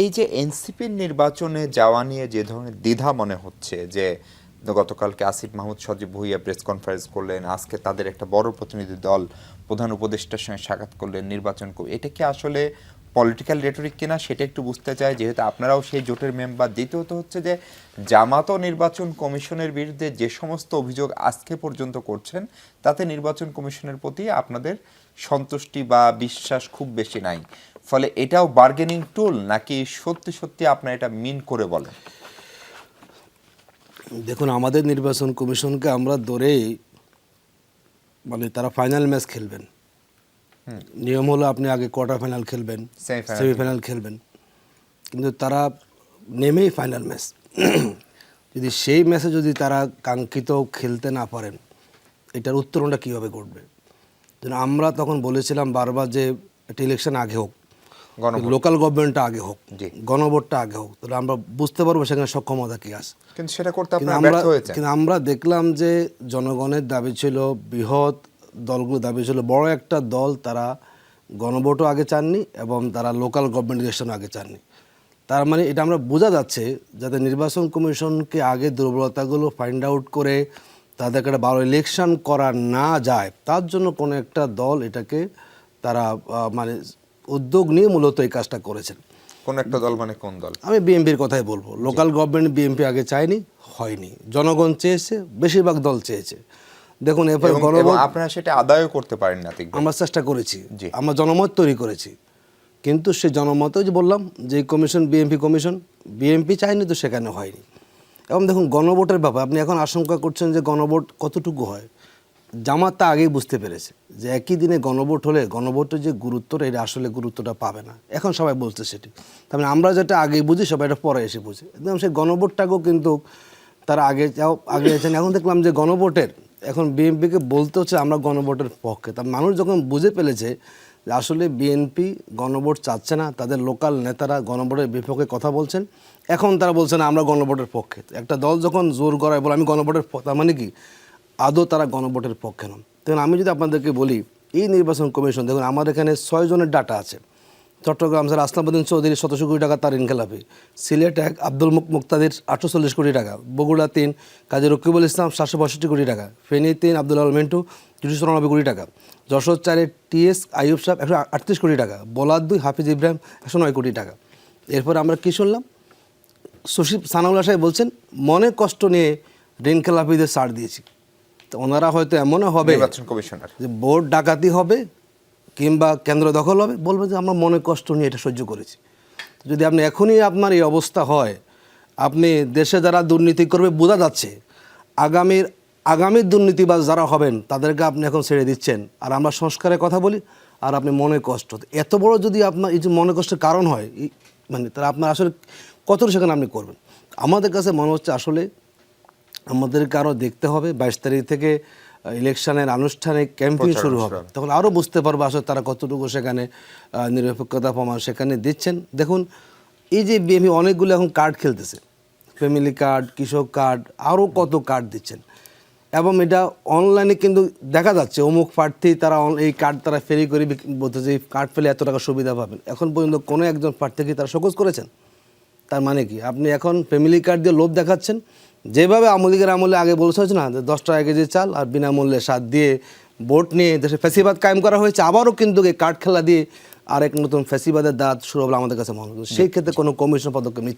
এই যে এনসিপির নির্বাচনে যাওয়া নিয়ে যে ধরনের দ্বিধা মনে হচ্ছে, যে গতকালকে আসিফ মাহমুদ সজীব ভুঁইয়া প্রেস কনফারেন্স করলেন, আজকে তাদের একটা বড় প্রতিনিধি দল প্রধান উপদেষ্টার সঙ্গে সাক্ষাৎ করলেন, নির্বাচন করবে, এটা কি আসলে পলিটিক্যাল রেটরিক কিনা সেটা একটু বুঝতে চাই, যেহেতু আপনারাও সেই জোটের মেম্বার। দ্বিতীয়ত হচ্ছে যে জামাতও নির্বাচন কমিশনের বিরুদ্ধে যে সমস্ত অভিযোগ আজকে পর্যন্ত করছেন, তাতে নির্বাচন কমিশনের প্রতি আপনাদের সন্তুষ্টি বা বিশ্বাস খুব বেশি নাই। ফলে এটাও বার্গেনিং টুল, নাকি সত্যি সত্যি আপনারা এটা মিন করে বলেন? দেখুন, আমাদের নির্বাচন কমিশনকে আমরা ধরেই মানে তারা ফাইনাল ম্যাচ খেলবেন। নিয়ম হলো আপনি আগে কোয়ার্টার ফাইনাল খেলবেন, সেমিফাইনাল খেলবেন, কিন্তু তারা নেমেই ফাইনাল ম্যাচ। যদি সেই ম্যাচে যদি তারা কাঙ্ক্ষিত খেলতে না পারেন, এটার উত্তরণটা কীভাবে ঘটবে? আমরা তখন বলেছিলাম বারবার যে একটা ইলেকশন আগে হোক, লোকাল গভর্নমেন্টটা আগে হোক, গণভোটটা আগে হোক, তাহলে আমরা বুঝতে পারবো সেখানে সক্ষমতা কী আছে। কিন্তু সেটা করতে আপনারা ব্যর্থ হয়েছেন। কিন্তু আমরা দেখলাম যে জনগণের দাবি ছিল, বৃহৎ দলগুলো দাবি ছিল, বড় একটা দল তারা গণভোটও আগে চাননি এবং তারা লোকাল গভর্নমেন্ট ইলেকশনও আগে চাননি। তার মানে এটা আমরা বোঝা যাচ্ছে, যাতে নির্বাচন কমিশনকে আগে দুর্বলতাগুলো ফাইন্ড আউট করে তাদেরকে একটা ভালো ইলেকশন করা না যায়, তার জন্য কোনো একটা দল এটাকে তারা মানে উদ্যোগ নিয়ে মূলত এই কাজটা করেছেন। কোন একটা দল মানে কোন দল? আমি বিএনপির কথাই বলবো। লোকাল গভর্নমেন্ট বিএনপি আগে চায়নি, হয়নি, জনগণ চেয়েছে, বেশিরভাগ দল চেয়েছে। দেখুন, এরপর আপনারা সেটা আদায়ও করতে পারেন না। আমরা চেষ্টা করেছি, আমরা জনমত তৈরি করেছি, কিন্তু সেই জনমতেও যে বললাম যে কমিশন বিএনপি চায়নি, তো সেখানে হয়নি। এবং দেখুন, গণভোটের ব্যাপার আপনি এখন আশঙ্কা করছেন যে গণভোট কতটুকু হয়। জামাত তা আগেই বুঝতে পেরেছে যে একই দিনে গণভোট হলে গণভোটের যে গুরুত্বটা, এটা আসলে গুরুত্বটা পাবে না। এখন সবাই বলছে সেটি, তার মানে আমরা যেটা আগেই বুঝি সবাই এটা পরে এসে বুঝি। একদম সেই গণভোটটাকেও কিন্তু তারা আগে এসেছেন। এখন দেখলাম যে গণভোটের এখন বিএনপিকে বলতে হচ্ছে আমরা গণভোটের পক্ষে। তার মানুষ যখন বুঝে ফেলেছে যে আসলে বিএনপি গণভোট চাচ্ছে না, তাদের লোকাল নেতারা গণভোটের বিপক্ষে কথা বলছেন, এখন তারা বলছেন আমরা গণভোটের পক্ষে। একটা দল যখন জোর করায় বলে আমি গণভোটের, তার মানে কি আদৌ তারা গণভোটের পক্ষে নন। দেখুন, আমি যদি আপনাদেরকে বলি, এই নির্বাচন কমিশন, দেখুন আমার এখানে 6 জনের ডাটা আছে। চট্টগ্রাম স্যার আসলামউদ্দিন চৌধুরী 1700 কোটি টাকা তার ইনকেলাপি, সিলেট 1 আব্দুল মুক্তাদির 840 কোটি টাকা, বগুড়া 3 কাজী রকিবুল ইসলাম 765 কোটি টাকা, ফেনী 3 আব্দুল আল মিন্টু 294 কোটি টাকা, যশোর 4 টিএস আইয়ুব সাহেব 138 কোটি টাকা, বলার 2 হাফিজ ইব্রাহিম 109 কোটি টাকা। এরপর আমরা কী শুনলাম, সচিব সানাউল্লাহ সাহেব বলছেন মনে কষ্ট নিয়ে ঋণ খেলাপিদের ছাড় দিয়েছি। তো ওনারা হয়তো এমনও হবে যে ভোট ডাকাতি হবে কিংবা কেন্দ্র দখল হবে, বলবে যে আমরা মনে কষ্ট নিয়ে এটা সহ্য করেছি। যদি আপনি এখনই আপনার এই অবস্থা হয়, আপনি দেশে যারা দুর্নীতি করবে বোঝা যাচ্ছে, আগামীর দুর্নীতিবাজ যারা হবেন তাদেরকে আপনি এখন ছেড়ে দিচ্ছেন, আর আমরা সংস্কারের কথা বলি, আর আপনি মনে কষ্ট, এত বড় যদি আপনার এই যে মনে কষ্টের কারণ হয়, মানে তারা আপনার আসলে কত সেখানে আপনি করবেন। আমাদের কাছে মনে হচ্ছে আসলে আমাদেরকে আরও দেখতে হবে। 22 তারিখ থেকে ইলেকশনের আনুষ্ঠানিক ক্যাম্পেইন শুরু হবে, তখন আরও বুঝতে পারবো আসলে তারা কতটুকু সেখানে নিরপেক্ষতা প্রমাণ সেখানে দিচ্ছেন। দেখুন, এই যে বিএনপি অনেকগুলো এখন কার্ড খেলতেছে, ফ্যামিলি কার্ড, কৃষক কার্ড, আরও কত কার্ড দিচ্ছেন, এবং এটা অনলাইনে কিন্তু দেখা যাচ্ছে অমুক প্রার্থী তারা এই কার্ড তারা ফেরি করে বলতেছে এই কার্ড পেলে এত টাকা সুবিধা পাবেন। এখন পর্যন্ত কোনো একজন প্রার্থীকে তারা শোকজ করেছেন? তার মানে কি আপনি এখন ফ্যামিলি কার্ড দিয়ে লোভ দেখাচ্ছেন, যেভাবে আমলিগের আমলে আগে বলতে হয়েছে না যে 10 টাকা কেজি চাল আর বিনামূল্যে সার দিয়ে ভোট নিয়ে দেশে ফ্যাসিবাদ কায়েম করা হয়েছে, আবারও কিন্তু এই কার্ড খেলা দিয়ে আরেক নতুন ফ্যাসিবাদের দাঁত শুরু হলো আমাদের কাছে মনে হয়। সেই ক্ষেত্রে কোনো কমিশন পদক্ষেপ নিচ্ছে।